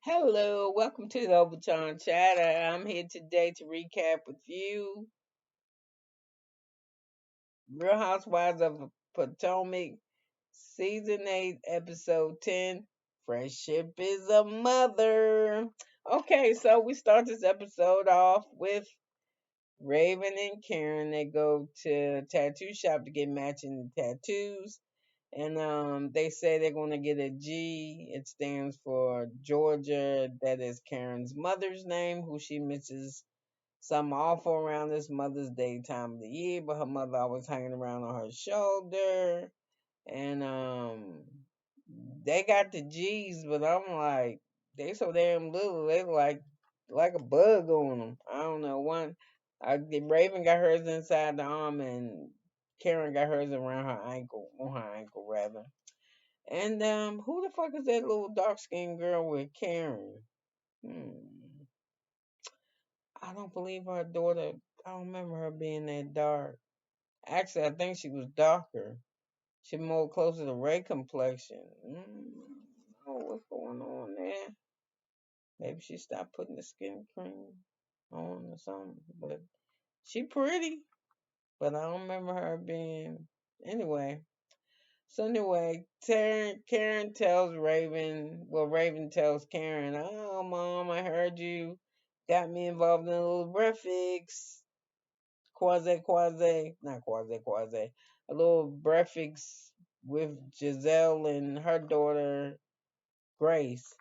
Hello, welcome to the Obachanchatter. I'm here today to recap with you Real Housewives of Potomac, Season 8, Episode 10. Friendship is a mother. Okay, so we start this episode off with Raven and Karen. They go to a tattoo shop to get matching tattoos. And they say they're gonna get a G. It stands for Georgia. That is Karen's mother's name, who she misses some awful around this Mother's Day time of the year, but her mother always hanging around on her shoulder. And they got the G's, but I'm like, they so damn little. They like a bug on them. I don't know. The Raven got hers inside the arm, and Karen got hers around her ankle, on her ankle rather. And who the fuck is that little dark skinned girl with Karen? Hmm. I don't believe her daughter. I don't remember her being that dark. Actually, I think she was darker. She more closer to Ray complexion. Oh, what's going on there? Maybe she stopped putting the skin cream on or something. But she pretty. But I don't remember her being. Anyway. So anyway, Karen tells Raven. Well, Raven tells Karen, "Oh, Mom, I heard you got me involved in a little breakfast." Not quasi, a little breakfast with Gizelle and her daughter Grace.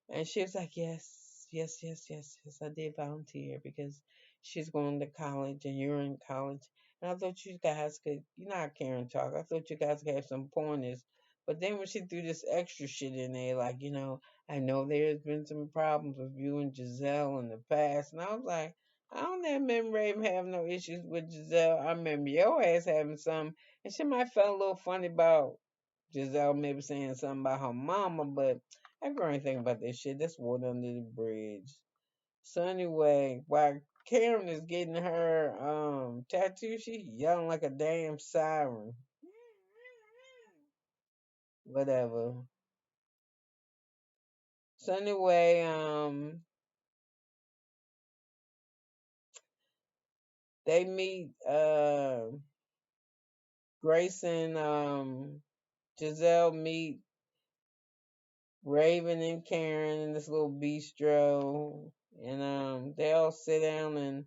And she was like, yes, I did volunteer because she's going to college and you're in college. And I thought you guys could, you know how Karen talk, I thought you guys could have some pointers. But then when she threw this extra shit in there, like, I know there's been some problems with you and Giselle in the past. And I was like, I don't remember Raven having no issues with Giselle. I remember your ass having some. And she might felt a little funny about Giselle maybe saying something about her mama, but I girl ain't thinking about that shit. That's water under the bridge. So anyway, while Karen is getting her tattoo, she yelling like a damn siren. Whatever. So anyway, they meet Grace and Giselle meet Raven and Karen in this little bistro, and they all sit down and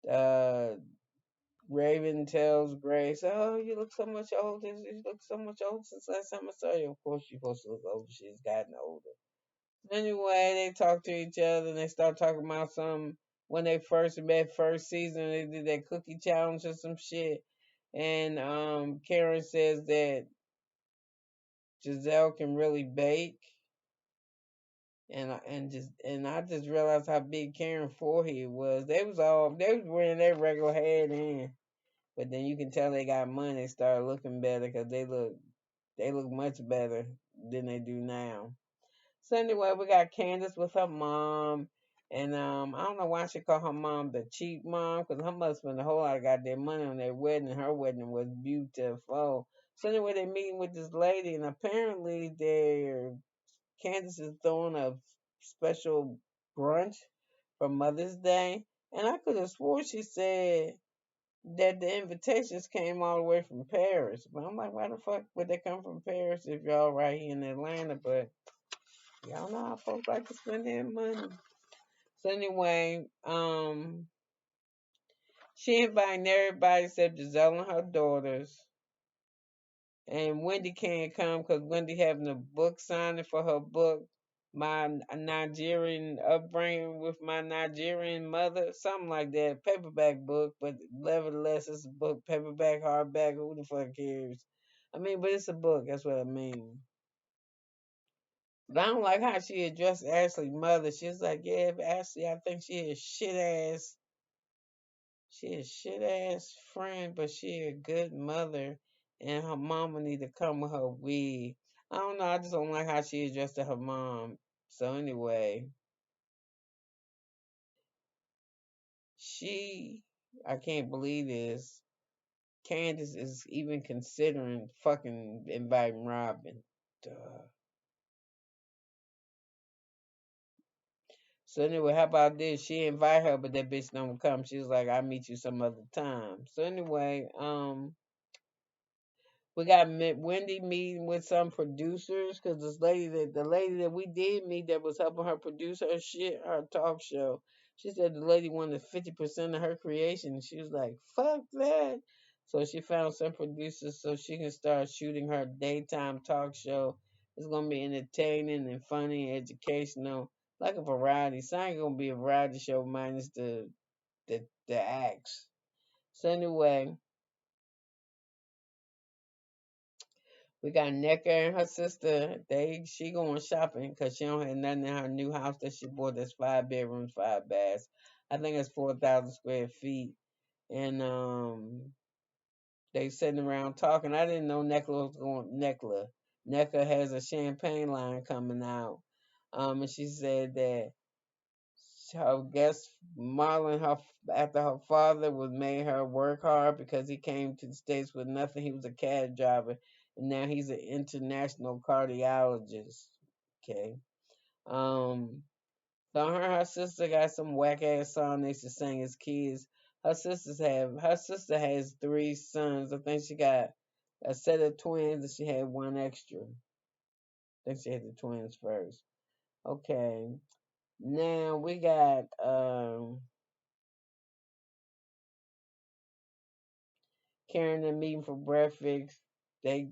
uh Raven tells Grace, "Oh, you look so much older. You look so much older since last time I saw you." Of course, she's supposed to look older. She's gotten older. Anyway, they talk to each other and they start talking about some when they first met, first season. They did that cookie challenge or some shit. And Karen says that Giselle can really bake, and I just realized how big Karen's forehead was. They was wearing their regular head in. But then you can tell they got money. They start looking better because they look much better than they do now. So anyway, we got Candice with her mom, and I don't know why she called her mom the cheap mom because her mother spent a whole lot of goddamn money on their wedding, and her wedding was beautiful. So anyway, they're meeting with this lady, and apparently Candice is throwing a special brunch for Mother's Day, and I could have swore she said that the invitations came all the way from Paris. But I'm like, why the fuck would they come from Paris if y'all right here in Atlanta? But y'all know how folks like to spend their money. So anyway, she invited everybody except Giselle and her daughters. And Wendy can't come because Wendy having a book signing for her book, my Nigerian upbringing with my Nigerian mother, something like that. Paperback book, but nevertheless, it's a book, paperback, hardback. Who the fuck cares? I mean, but it's a book. That's what I mean. But I don't like how she addressed Ashley's mother. She's like, yeah, but Ashley, I think she a shit ass friend, but she a good mother, and her mama need to come with her wig. I don't know. I just don't like how she addressed her mom. So anyway, she, I can't believe this. Candice is even considering fucking inviting Robin. Duh. So anyway, how about this? She invite her, but that bitch don't come. She was like, "I'll meet you some other time." So anyway, we got Wendy meeting with some producers because the lady that we did meet that was helping her produce her shit, her talk show. She said the lady wanted 50% of her creation. She was like, "Fuck that." So she found some producers so she can start shooting her daytime talk show. It's gonna be entertaining and funny, and educational, like a variety. It's not gonna be a variety show minus the acts. So anyway, we got Nneka and her sister. She going shopping because she don't have nothing in her new house that she bought. That's 5 bedrooms, 5 baths. I think it's 4,000 square feet. And they sitting around talking. I didn't know Nneka was going. Nneka has a champagne line coming out. And she said that her guest Marlon, her after her father was made her work hard because he came to the States with nothing. He was a cab driver, and now he's an international cardiologist. Okay. Um. So her sister got some whack ass song they used to sing as kids. Her sister has 3 sons. I think she got a set of twins, and she had one extra. I think she had the twins first. Okay. Now we got Karen and meeting for breakfast. They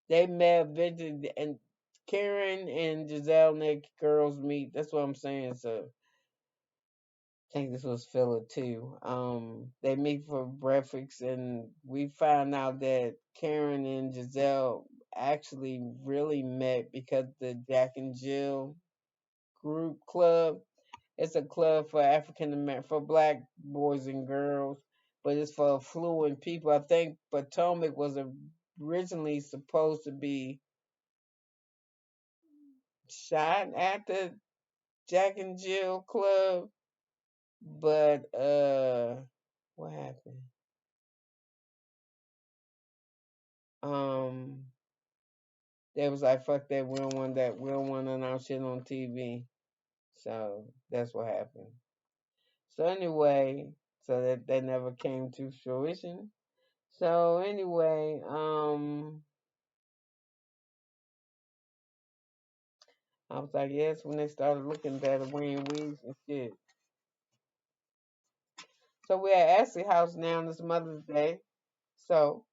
they met visited and Karen and Gizelle and the girls meet. That's what I'm saying. So I think this was filler too. They meet for breakfast and we find out that Karen and Giselle actually really met because the Jack and Jill group club. It's a club for African American for black boys and girls, but it's for affluent people. I think Potomac was originally supposed to be shot at the Jack and Jill club, but what happened? Um they was like, fuck that, we don't want none of our shit on TV. So that's what happened. So anyway, so that never came to fruition. So anyway, I was like, yes, when they started looking better, wearing wigs and shit. So we're at Ashley house now on this Mother's Day. So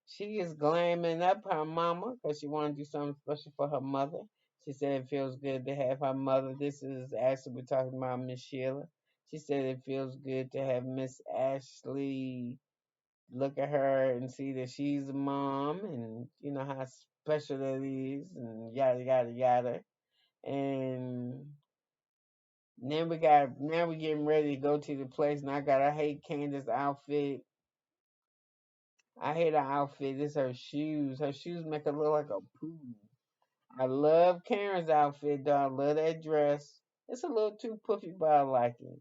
she is glamming up her mama because she want to do something special for her mother. She said it feels good to have her mother. This is Ashley. We're talking about Miss Sheila. She said it feels good to have Miss Ashley look at her and see that she's a mom and you know how special that is and yada yada yada. And now we getting ready to go to the place and I hate Candice's outfit. I hate her outfit. It's her shoes. Her shoes make her look like a poo. I love Karen's outfit though. I love that dress. It's a little too puffy, but I like it.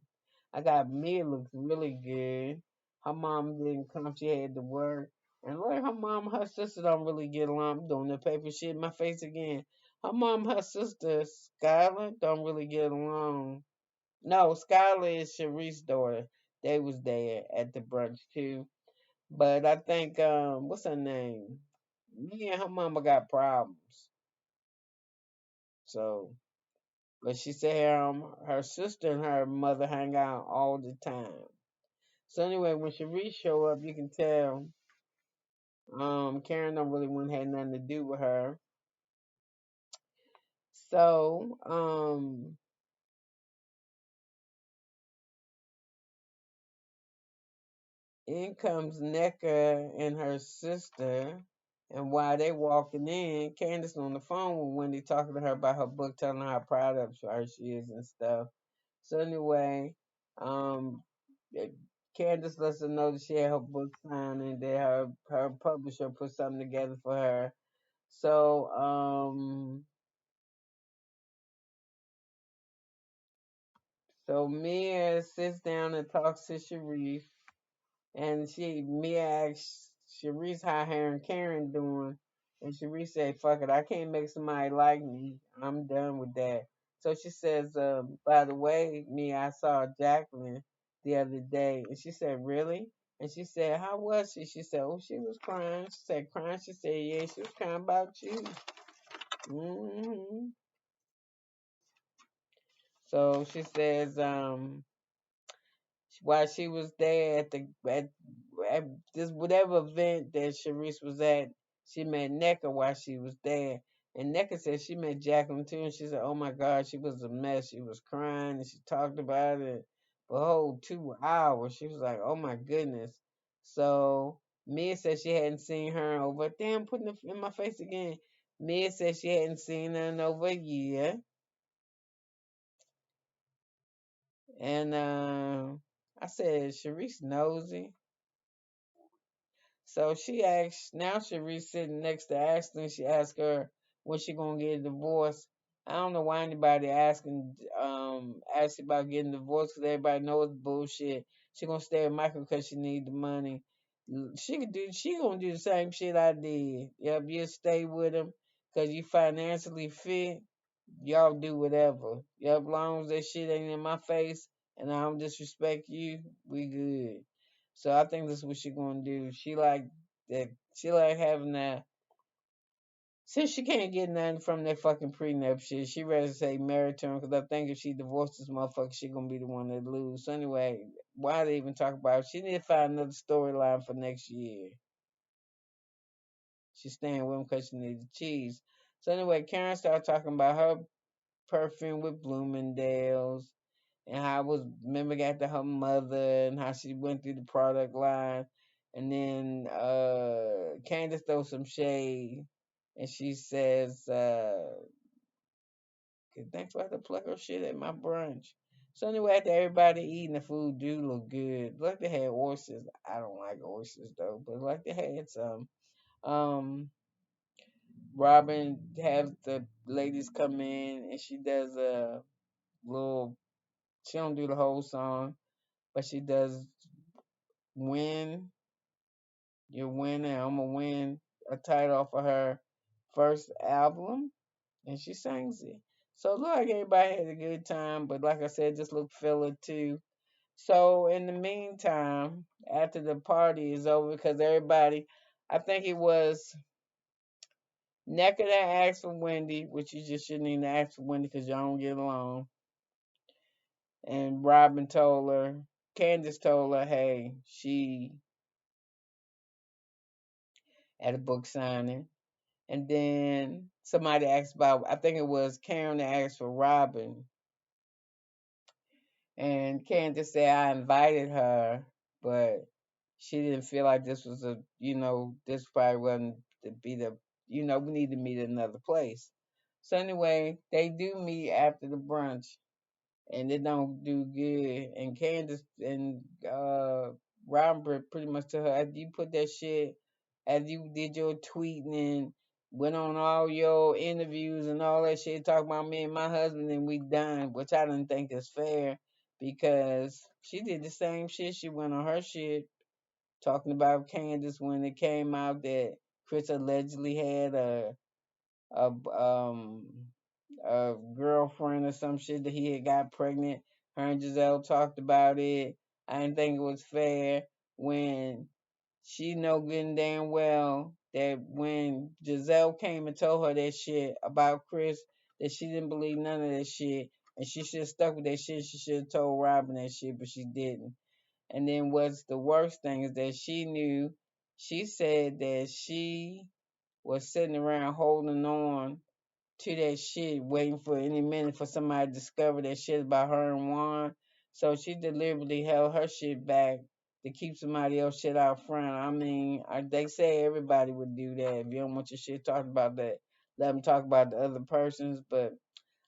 I got Mia looks really good. Her mom didn't come. She had to work. And like her mom, her sister don't really get along. I'm doing the paper shit in my face again. Her mom, her sister, Skylar, don't really get along. No, Skylar is Sharice's daughter. They was there at the brunch too. But I think what's her name? Me and her mama got problems. So but she said her sister and her mother hang out all the time. So anyway, when Sharice show up, you can tell Karen don't really want to have nothing to do with her. So in comes Nneka and her sister, and while they walking in, Candice on the phone with Wendy talking to her about her book, telling her how proud of her she is and stuff. So anyway, um, eh, Candice lets her know that she had her book signed and that her publisher put something together for her. So Mia sits down and talks to Sharice, and Mia asks Sharice how her and Karen doing, And Cherie said, fuck it, I can't make somebody like me. I'm done with that. So she says, by the way, I saw Jacqueline the other day. And she said, really? And she said, how was she? She said, oh, she was crying. She said, crying. She said, yeah, she was crying about you. So she says, while she was there at this whatever event that Sharice was at, she met NECA while she was there. And NECA said she met Jacqueline too, and she said, "Oh my God, she was a mess. She was crying, and she talked about it for a whole 2 hours. She was like, oh my goodness." So Mia said she hadn't seen her in over. Damn, putting it in my face again. Mia said she hadn't seen her in over a year, and I said, "Sharice nosy." So she asked, now Sharice sitting next to Ashley, she asked her when she gonna get a divorce. I don't know why anybody asking about getting divorced because everybody knows bullshit. She gonna stay with Michael because she need the money. She gonna do the same shit I did. Yep, you stay with him because you financially fit. Y'all do whatever. Yep, long as that shit ain't in my face and I don't disrespect you, we good. So I think that's what she gonna do. She like that. She like having that. Since she can't get nothing from that fucking prenup shit, she rather say marry to him because I think if she divorced this motherfucker, she gonna be the one that lose. So anyway, why they even talk about it? She need to find another storyline for next year. She's staying with him because she needs the cheese. So anyway, Karen started talking about her perfume with Bloomingdale's and how I was remember got to her mother and how she went through the product line. And then Candice throws some shade and she says, thanks for the plug her shit at my brunch. So anyway, after everybody eating, the food do look good. Like they had oysters. I don't like oysters though, but like they had some. Um Robin has the ladies come in and she does a little, she don't do the whole song, but she does win, you're winning, I'm gonna win a title for her first album, and she sings it. So it look like everybody had a good time, but like I said, just look filler too. So in the meantime, after the party is over, because everybody, I think it was Necker that asked for Wendy, which you just shouldn't even ask for Wendy because y'all don't get along. And Robin told her, Candice told her, hey, she at a book signing. And then somebody asked about, I think it was Karen that asked for Robin. And Candace said, I invited her, but she didn't feel like this was this probably wasn't to be we need to meet at another place. So anyway, they do meet after the brunch and it don't do good. And Candace and Robert pretty much tell her after you put that shit, as you did your tweeting and went on all your interviews and all that shit, talking about me and my husband, and we done, which I didn't think is fair because she did the same shit. She went on her shit talking about Candace when it came out that Chris allegedly had a um a girlfriend or some shit that he had got pregnant. Her and Gizelle talked about it. I didn't think it was fair when she know good and damn well that when Giselle came and told her that shit about Chris, that she didn't believe none of that shit. And she should have stuck with that shit. She should have told Robin that shit, but she didn't. And then what's the worst thing is that she knew, she said that she was sitting around holding on to that shit, waiting for any minute for somebody to discover that shit about her and Juan. So she deliberately held her shit back to keep somebody else shit out front. I mean, they say everybody would do that. If you don't want your shit talked about, that let them talk about the other persons. But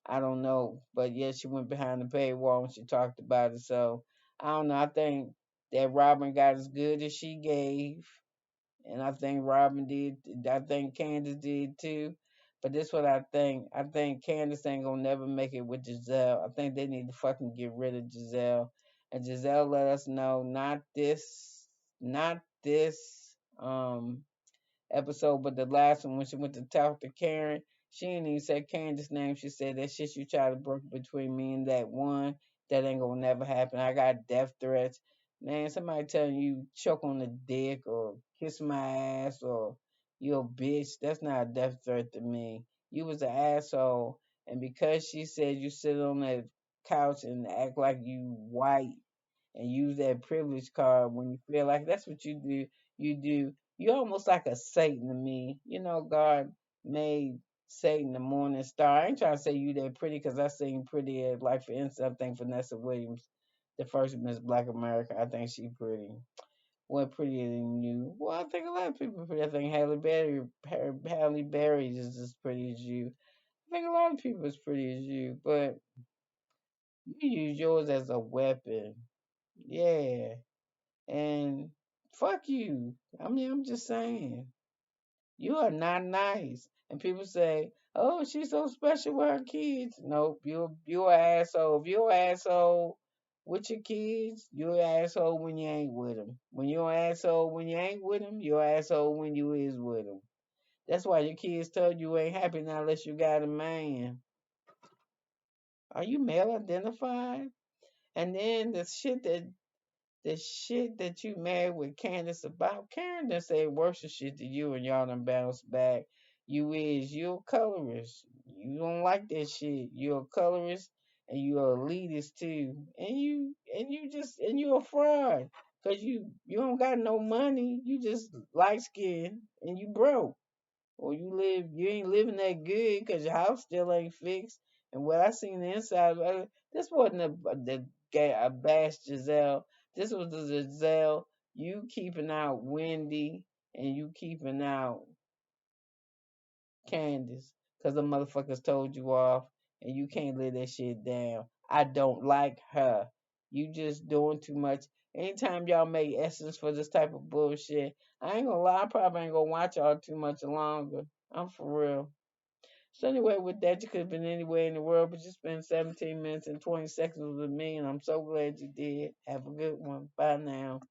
I don't know. But yeah, she went behind the paywall when she talked about it. So I don't know. I think that Robin got as good as she gave. And I think Robin did. I think Candace did too. But this what I think. I think Candace ain't gonna never make it with Gizelle. I think they need to fucking get rid of Gizelle. And Gizelle let us know not this, episode, but the last one when she went to talk to Karen, she didn't even say Candice's name. She said that shit you try to brook between me and that one, that ain't gonna never happen. I got death threats. Man, somebody telling you choke on the dick or kiss my ass or you a bitch, that's not a death threat to me. You was an asshole. And because she said you sit on that couch and act like you white and use that privilege card when you feel like that's what you do. You're almost like a Satan to me. You know, God made Satan the morning star. I ain't trying to say you that pretty because I seen pretty like for instance, I think Vanessa Williams, the first Miss Black America, I think she pretty. What prettier than you? Well, I think a lot of people are pretty. I think Halle Berry is as pretty as you. I think a lot of people is pretty as you, but you use yours as a weapon. Yeah. And fuck you. I mean, I'm just saying, you are not nice. And people say, "Oh, she's so special with her kids." Nope, you're an asshole. If you're an asshole with your kids, you're an asshole when you ain't with them. When you're an asshole when you ain't with them, you're an asshole when you is with them. That's why your kids told you ain't happy now unless you got a man. Are you male identified? And then the shit that you mad with Candice about, Karen done say worse shit to you and y'all done bounce back. You're a colorist. You don't like that shit. You're a colorist and you're a elitist too. And you're a fraud. Cause you don't got no money. You just light skinned and you broke. Or you ain't living that good because your house still ain't fixed. And what I seen the inside, this wasn't a bash Gizelle. This was the Gizelle you keeping out Wendy and you keeping out Candice because the motherfuckers told you off and you can't let that shit down. I don't like her. You just doing too much. Anytime y'all make essence for this type of bullshit, I ain't gonna lie, I probably ain't gonna watch y'all too much longer. I'm for real. So anyway, with that, you could have been anywhere in the world, but you spent 17 minutes and 20 seconds with me, and I'm so glad you did. Have a good one. Bye now.